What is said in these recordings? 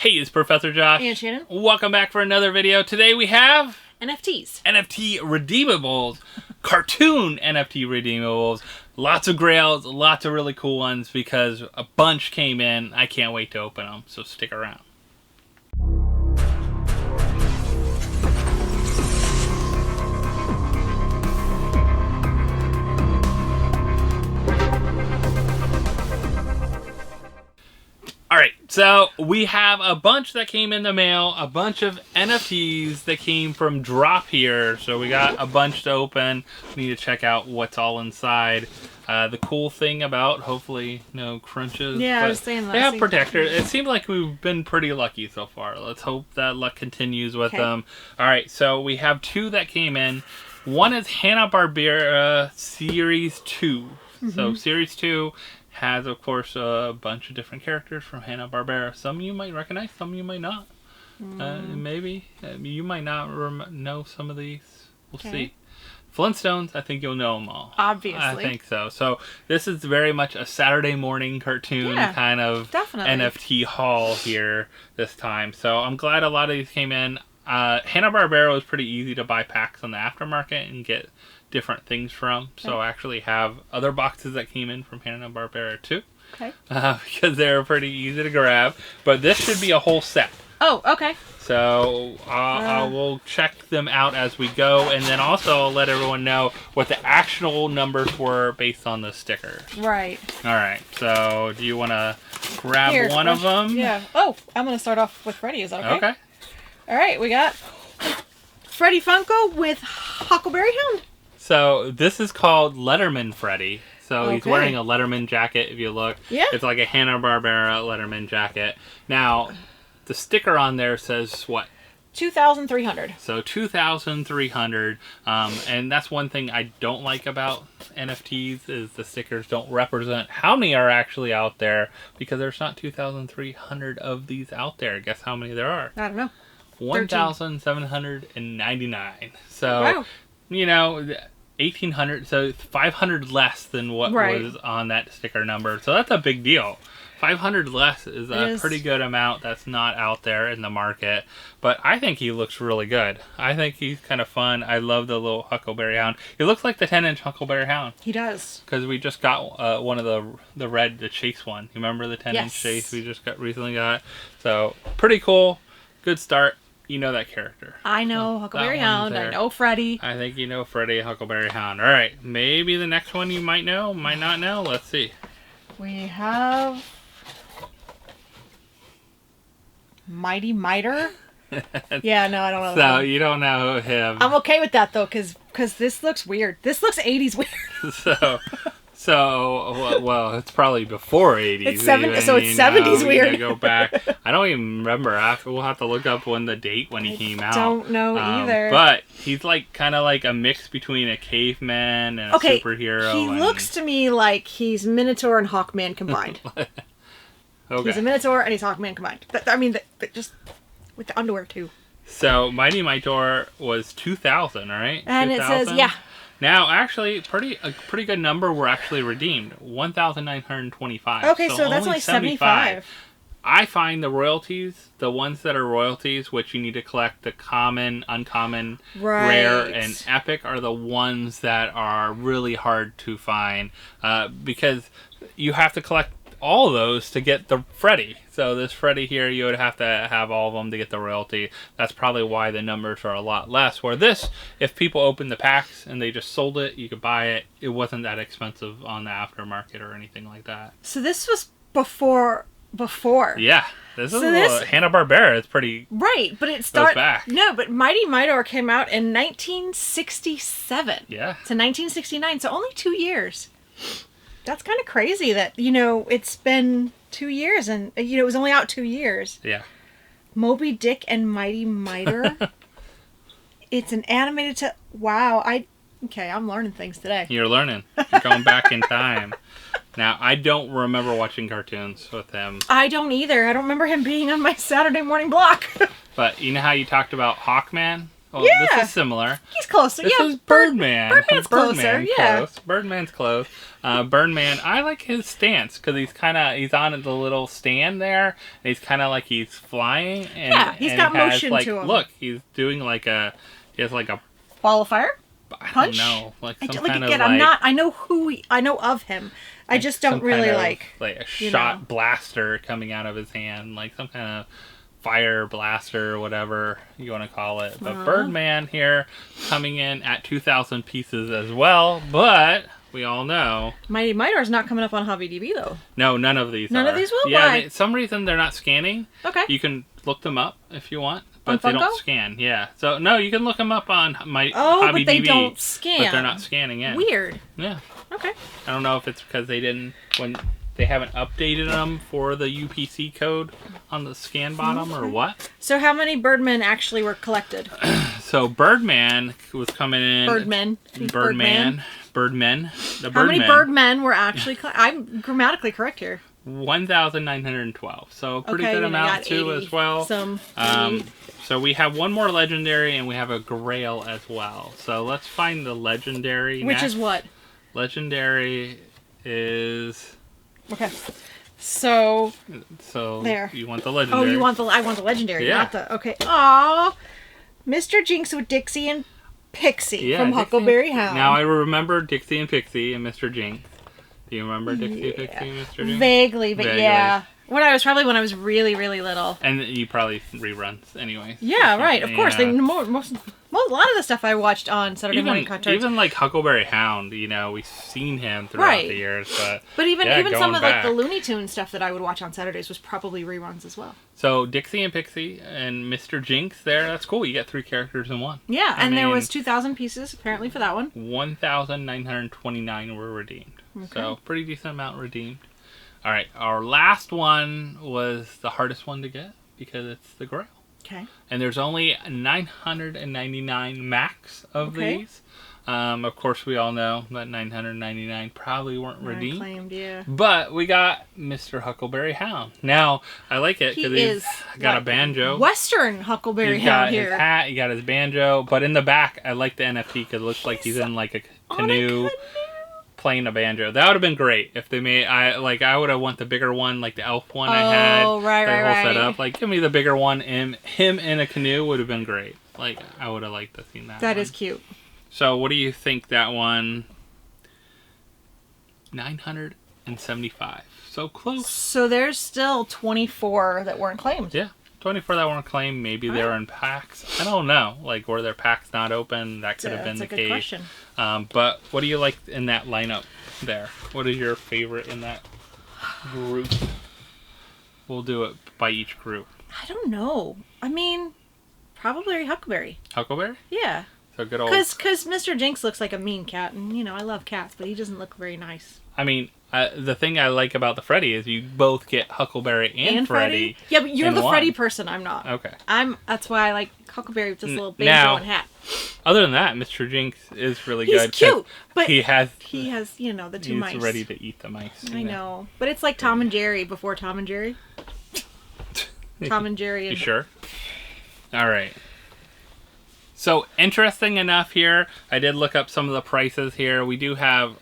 Hey, it's Professor Josh. And Shannon. Welcome back for another video. Today we have... NFTs. NFT redeemables. Cartoon NFT redeemables. Lots of grails, lots of really cool ones because a bunch came in. I can't wait to open them, so stick around. Alright, so we have a bunch that came in the mail, a bunch of NFTs that came from Drop here, so we got a bunch to open. We need to check out what's all inside. The cool thing about, hopefully, no crunches. Yeah, I was saying that. They have protectors. It seems like we've been pretty lucky so far. Let's hope that luck continues with them. Alright, so we have two that came in. One is Hanna-Barbera Series 2. So Series 2 has, of course, a bunch of different characters from Hanna-Barbera. Some you might recognize, some you might not. Maybe. You might not know some of these. We'll see. Flintstones, I think you'll know them all. Obviously. I think so. So this is very much a Saturday morning cartoon kind of NFT haul here this time. So I'm glad a lot of these came in. Hanna-Barbera was pretty easy to buy packs on the aftermarket and get different things from. So I actually have other boxes that came in from Hanna-Barbera too. Because they're pretty easy to grab. But this should be a whole set. Oh, okay. So I will check them out as we go, and then also let everyone know what the actual numbers were based on the stickers. Right. All right. So do you want to grab one of them? Yeah. Oh, I'm going to start off with Freddy. Is that okay? Okay. All right. We got Freddy Funko with Huckleberry Hound. So this is called Letterman Freddy. So he's wearing a Letterman jacket, if you look. Yeah. It's like a Hanna-Barbera Letterman jacket. Now, the sticker on there says what? 2,300. So 2,300. And that's one thing I don't like about NFTs is the stickers don't represent how many are actually out there because there's not 2,300 of these out there. Guess how many there are? I don't know. 1,799. So, you know, 1,800. So 500 less than what was on that sticker number. So that's a big deal. 500 less is a pretty good amount that's not out there in the market. But I think he looks really good. I think he's kind of fun. I love the little Huckleberry Hound. He looks like the 10-inch Huckleberry Hound. He does. Because we just got one of the red, the Chase one. You remember the 10-inch Chase we just recently got? So, pretty cool. Good start. You know that character. I know Huckleberry Hound. I know Freddy. I think you know Freddy, Huckleberry Hound. All right. Maybe the next one you might know, might not know. Let's see. We have Mighty Miter. Yeah, no, I don't know. So you don't know him. I'm okay with that though, because this looks weird. This looks 80s weird. So well, it's probably before 80s. It's 70s weird. Go back. I don't even remember. We'll have to look up when he came out. Don't know either. But he's like kind of like a mix between a caveman and a superhero. He looks to me like he's Minotaur and Hawkman combined. He's a Minotaur and he's Hawkman combined. I mean, just with the underwear too. So Mighty Minotaur was 2,000, right? And 2,000? It says Now, actually, a pretty good number were actually redeemed. 1,925. Okay, so that's only 75. I find the royalties, the ones that are royalties, which you need to collect, the common, uncommon, rare, and epic, are the ones that are really hard to find because you have to collect all those to get the Freddy. So this Freddy here, you would have to have all of them to get the royalty. That's probably why the numbers are a lot less. Where this, if people open the packs and they just sold it, you could buy it. It wasn't that expensive on the aftermarket or anything like that. So this was before. Yeah. This is Hanna-Barbera. It's pretty... Right, but it started... back. No, but Mighty Minotaur came out in 1967. Yeah. To 1969, so only 2 years. That's kind of crazy that, it's been 2 years and, it was only out 2 years. Yeah. Moby Dick and Mighty Miter. It's an animated... Wow, Okay, I'm learning things today. You're learning. You're going back in time. Now, I don't remember watching cartoons with him. I don't either. I don't remember him being on my Saturday morning block. But you know how you talked about Hawkman? Well, Yeah. this is similar. He's closer. This is Birdman. Birdman's closer. Yeah. Close. Birdman's close. Birdman, I like his stance because he's on the little stand there, and he's kind of like he's flying. And, yeah, he's got motion to him. Look, he's doing he has like a ball of fire. Punch? I don't know, like some kind again, of like. I know of him. I just don't really like a shot blaster coming out of his hand, like some kind of fire blaster or whatever you want to call it. But Birdman here coming in at 2,000 pieces as well, but we all know Mighty Minor's not coming up on HobbyDB though. No, none of these None of these will? Yeah, Why? some reason they're not scanning. Okay. You can look them up if you want, but on they Funko? don't scan. Yeah. So no, you can look them up on HobbyDB. But they don't scan. But they're not scanning in. Weird. Yeah. Okay. I don't know if it's because they haven't updated them for the UPC code on the scan bottom or what. So how many Birdmen actually were collected? So Birdman was coming in. Birdmen. How many Birdmen were actually I'm grammatically correct here. 1,912. So a pretty good amount too as well. So we have one more legendary and we have a Grail as well. So let's find the legendary. Which is what? Legendary is. Okay. So there. You want the legendary? Oh, I want the legendary, yeah. not the. Okay. Aww, Mr. Jinx with Dixie and Pixie from Huckleberry Hound. Now I remember Dixie and Pixie and Mr. Jinx. Do you remember Dixie, Pixie, and Mr. Jinx? Vaguely, but yeah. When I was really, really little. And you probably reruns anyway. Yeah, right. Of course. A lot of the stuff I watched on Saturday morning cartoons. Even like Huckleberry Hound, we've seen him throughout the years. But even some of like the Looney Tunes stuff that I would watch on Saturdays was probably reruns as well. So Dixie and Pixie and Mr. Jinx there, that's cool. You get 3 characters in one. Yeah, there was 2,000 pieces apparently for that one. 1,929 were redeemed. Okay. So pretty decent amount redeemed. All right, our last one was the hardest one to get because it's the Grail. Okay. And there's only 999 max of these. Of course, we all know that 999 probably weren't redeemed. Claimed, yeah. But we got Mr. Huckleberry Hound. Now, I like it because he's got a banjo. Western Huckleberry Hound here. He's got his hat, he got his banjo. But in the back, I like the NFT because it looks like he's in like a canoe. Playing a banjo. That would have been great if they made. I would have want the bigger one, like the elf one I had. Oh, right. Setup. Like, give me the bigger one. Him in a canoe would have been great. Like, I would have liked to see that. That is cute. So, what do you think that one? 975. So close. So there's still 24 that weren't claimed. Yeah. 24 that weren't claimed. Maybe they were in packs. I don't know. Like, were their packs not open? That could have been the case. That's a good question. But what do you like in that lineup there? What is your favorite in that group? We'll do it by each group. I don't know. I mean, probably Huckleberry. Huckleberry? Yeah. So good old. Because Mr. Jinx looks like a mean cat, and I love cats, but he doesn't look very nice. I mean, the thing I like about the Freddy is you both get Huckleberry and Freddy. Yeah, but you're the Freddy person. I'm not. Okay. That's why I like Huckleberry with this little banjo and hat. Other than that, Mr. Jinx is really good. He's cute, but he has the 2 mice. He's ready to eat the mice. I know, but it's like Tom and Jerry before Tom and Jerry. Tom and Jerry. You sure? All right. So, interesting enough here, I did look up some of the prices here. We do have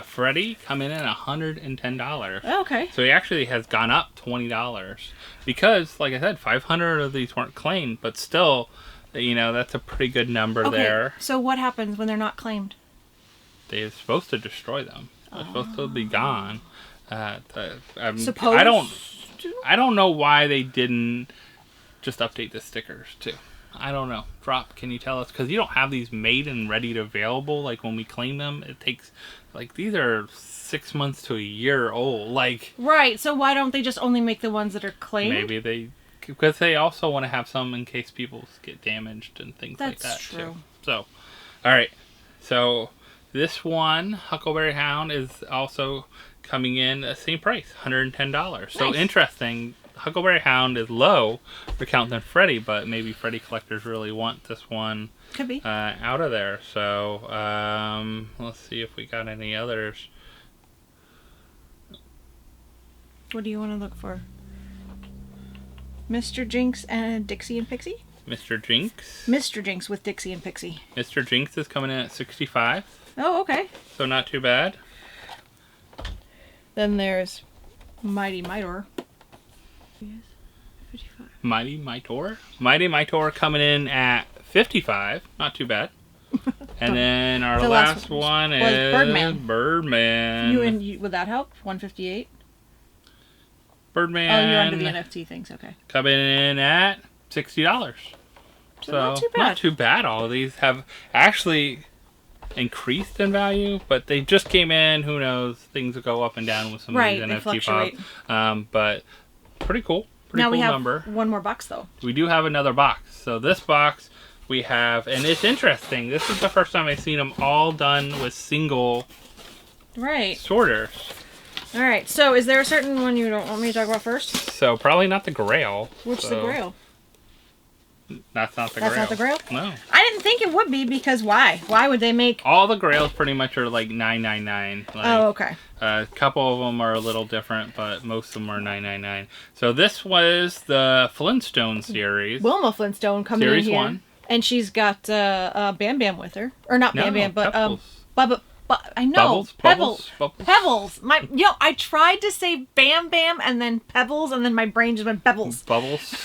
Freddy come in at $110. Oh, okay. So he actually has gone up $20. Because, like I said, 500 of these weren't claimed, but still, that's a pretty good number there. So what happens when they're not claimed? They're supposed to destroy them. They're supposed to be gone. I don't know why they didn't just update the stickers, too. I don't know. Drop, can you tell us? Because you don't have these made and ready to available. Like, when we claim them, it takes... Like, these are 6 months to a year old. Like... Right, so why don't they just only make the ones that are claimed? Maybe because they also want to have some in case people get damaged and things like that, That's true. Too. So, alright. So, this one, Huckleberry Hound, is also coming in the same price, $110. Nice. So, interesting... Huckleberry Hound is low for count than Freddy, but maybe Freddy collectors really want this one Could be. Out of there. So let's see if we got any others. What do you want to look for? Mr. Jinx and Dixie and Pixie? Mr. Jinx. Mr. Jinx with Dixie and Pixie. Mr. Jinx is coming in at $65. Oh, okay. So not too bad. Then there's Mighty Maor. Mighty Mightor coming in at $55. Not too bad. And then our last one is Birdman. Would that help? 158. Birdman. Oh, you're under the NFT things. Okay. Coming in at $60. So not too bad. Not too bad. All of these have actually increased in value, but they just came in. Who knows? Things will go up and down with some of these NFT pops. But pretty cool. Pretty cool number. Now we have one more box, though. We do have another box. So this box we have, and it's interesting. This is the first time I've seen them all done with single sorters. All right. So is there a certain one you don't want me to talk about first? So probably not the Grail. Which is the Grail? That's not the Grail. That's not the Grail? No. I didn't think it would be, because why? Why would they make... All the Grails pretty much are like $9.99. Like, oh, okay. A couple of them are a little different, but most of them are $9.99. So this was the Flintstone series. Wilma Flintstone coming series in here. Series 1. And she's got Bam Bam with her. Or not Bam Bam, but... Bubbles. I know. Bubbles. Pebbles. I tried to say Bam Bam and then Pebbles, and then my brain just went Pebbles. Bubbles.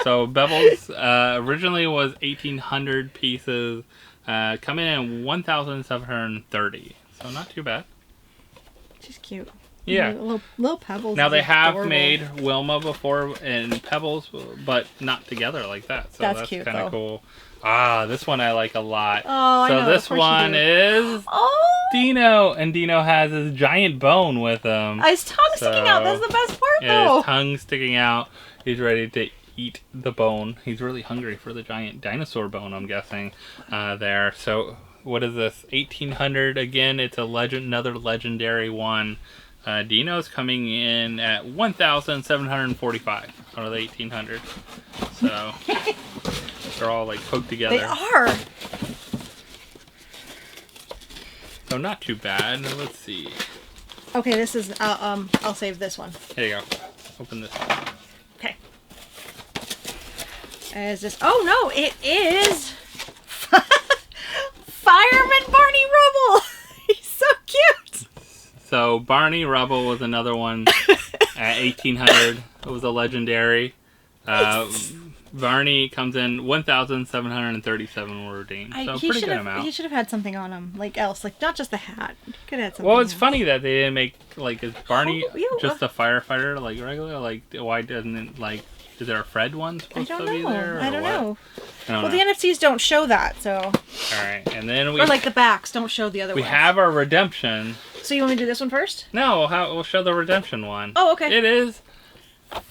So Bubbles originally was 1,800 pieces, coming in 1,730. So not too bad. She's cute. Yeah. Little Pebbles. Now they have made Wilma before and Pebbles, but not together like that. So that's cute, kind of cool. Ah, this one I like a lot. Oh, so I know. This one is Dino, and Dino has his giant bone with him. His tongue sticking out. That's the best part, though. His tongue sticking out. He's ready to eat the bone. He's really hungry for the giant dinosaur bone, I'm guessing, there. So what is this? 1,800 again. It's another legendary one. Dino's coming in at 1,745 out of the 1,800. So they're all like poked together. They are. So not too bad. Let's see. Okay, this is. I'll save this one. Here you go. Open this one. Okay. Is this? Oh no! It is Fireman Barney Rubble. He's so cute. So Barney Rubble was another one at 1,800. It was a legendary. Barney comes in 1,737 were redeemed. So pretty good amount. He should have had something on him, like not just the hat. He could have had something. Well, it's funny that they didn't make is Barney just a firefighter like regular? Like why doesn't it like? Is there a Fred one supposed to be there? I don't know. Well, the NFTs don't show that, so. All right, and then or like the backs don't show the other ones. We have our redemption. So you want me to do this one first? No, we'll show the redemption one. Oh, okay. It is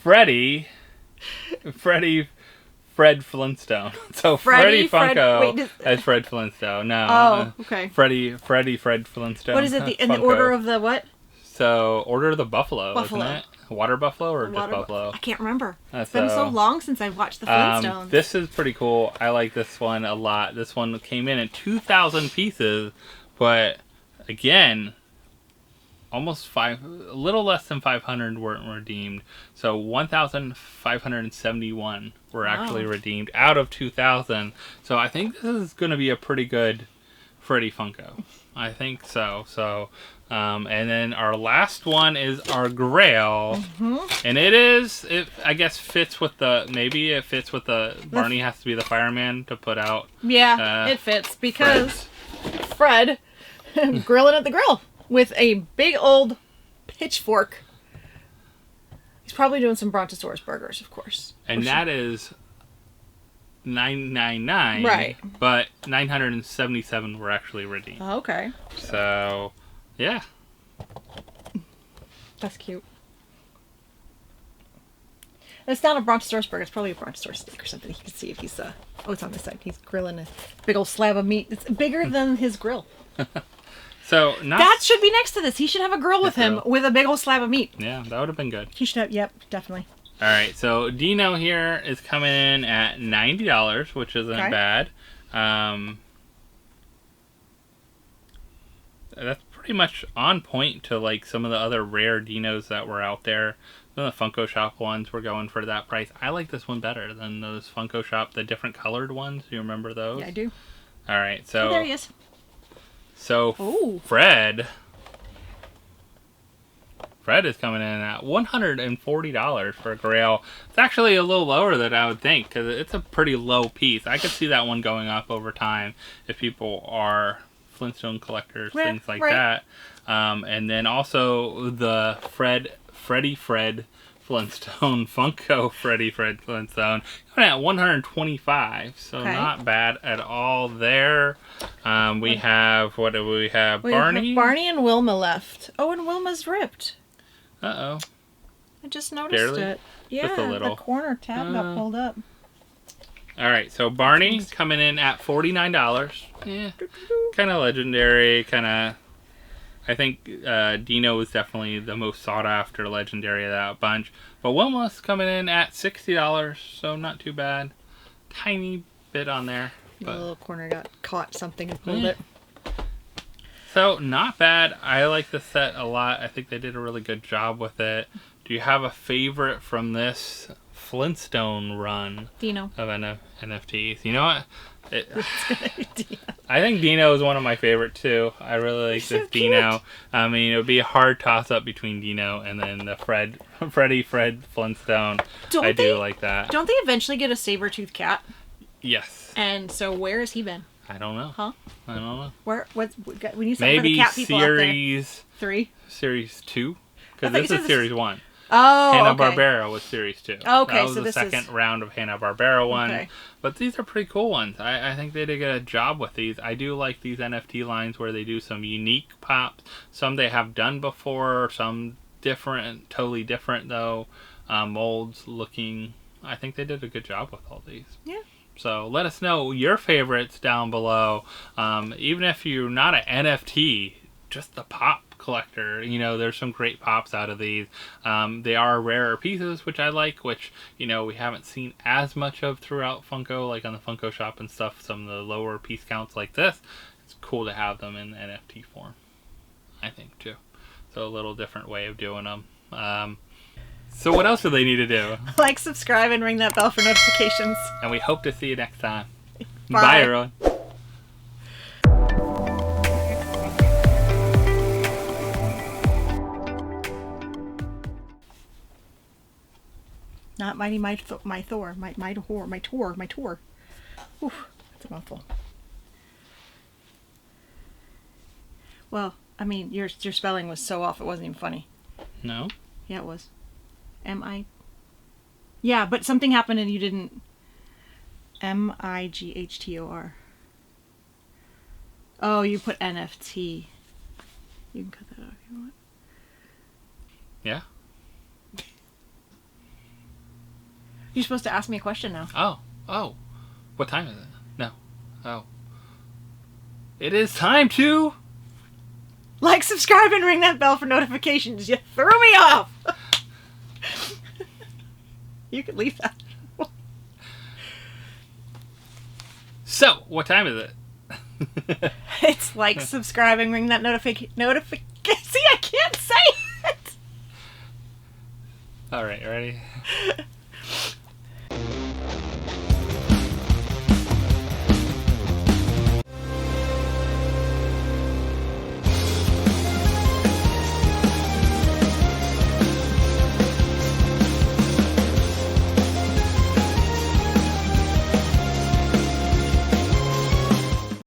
Freddy, Fred Flintstone. So Freddy Funko as Fred Flintstone. No. Oh, okay. Fred Flintstone. What is it? In the order of the what? So Order of the Buffalo. Isn't it? Water Buffalo or just Buffalo? I can't remember. It's been so long since I watched the Flintstones. This is pretty cool. I like this one a lot. This one came in at 2,000 pieces, but again, a little less than 500 weren't redeemed. So 1,571 were actually redeemed out of 2,000. So I think this is going to be a pretty good Freddy Funko. I think so. So, and then our last one is our Grail, and it I guess fits with the Barney has to be the fireman to put out. Yeah, it fits because Fred grilling at the grill with a big old pitchfork. He's probably doing some Brontosaurus burgers, of course. And that is $9.99. Right. But 977 were actually redeemed. Oh, okay. So, yeah. That's cute. It's not a Brontosaurus burger. It's probably a Brontosaurus steak or something. You can see if he's it's on this side. He's grilling a big old slab of meat. It's bigger than his grill. So that should be next to this. He should have a grill with him with a big old slab of meat. Yeah, that would have been good. He should have. Yep, definitely. All right, so Dino here is coming in at $90, which isn't bad. That's pretty much on point to like some of the other rare Dinos that were out there. The Funko Shop ones were going for that price. I like this one better than those Funko Shop, the different colored ones. Do you remember those? Yeah, I do. All right, so... Oh, there he is. So, Ooh. Fred is coming in at $140 for a Grail. It's actually a little lower than I would think, because it's a pretty low piece. I could see that one going up over time if people are Flintstone collectors, things like that. And then also the Freddy Flintstone Funko Freddy Flintstone coming at $125, so not bad at all there. We have, what do we have? Barney? Barney and Wilma left. Oh, and Wilma's ripped. Uh-oh. I just noticed it. Yeah, just a little. the corner tab got pulled up. All right, so Barney coming in at $49. Yeah, kind of legendary, kind of... I think Dino is definitely the most sought-after legendary of that bunch. But Wilma's coming in at $60, so not too bad. Tiny bit on there. The little corner got caught something and pulled it. So, not bad. I like this set a lot. I think they did a really good job with it. Do you have a favorite from this Flintstone run Dino of NFTs? You know what? I think Dino is one of my favorite too. I really like this Dino. I mean, it would be a hard toss-up between Dino and then the Freddy Flintstone. I do like that. Don't they eventually get a saber-toothed cat? Yes. And so where has he been? I don't know. Huh? I don't know. When you said maybe for the cat people series 3, series 2, because this is series 1. Oh, Hanna-Barbera was series 2. Okay, that was so the second round of Hanna-Barbera one. Okay. But these are pretty cool ones. I think they did a good job with these. I do like these NFT lines where they do some unique pops. Some they have done before, some different, totally different though. Molds looking. I think they did a good job with all these. Yeah. So let us know your favorites down below. Even if you're not an NFT, just the pop collector, you know, there's some great pops out of these. They are rarer pieces, which I like, which, you know, we haven't seen as much of throughout Funko, like on the Funko Shop and stuff. Some of the lower piece counts like this, it's cool to have them in NFT form, I think, too. So a little different way of doing them. So what else do they need to do? Like, subscribe, and ring that bell for notifications. And we hope to see you next time. Bye, Bye everyone. Not mighty, my Thor, my Tor. Oof, that's a mouthful. Well, I mean, your spelling was so off, it wasn't even funny. No? Yeah, it was. Yeah, but something happened and you didn't. Mightor. Oh, you put NFT. You can cut that out if you want. Yeah? You're supposed to ask me a question now. Oh. What time is it? No. Oh. It is time to... Like, subscribe, and ring that bell for notifications. You threw me off! You could leave that. So, what time is it? It's like, subscribe, and ring that notification. See, I can't say it! Alright, ready?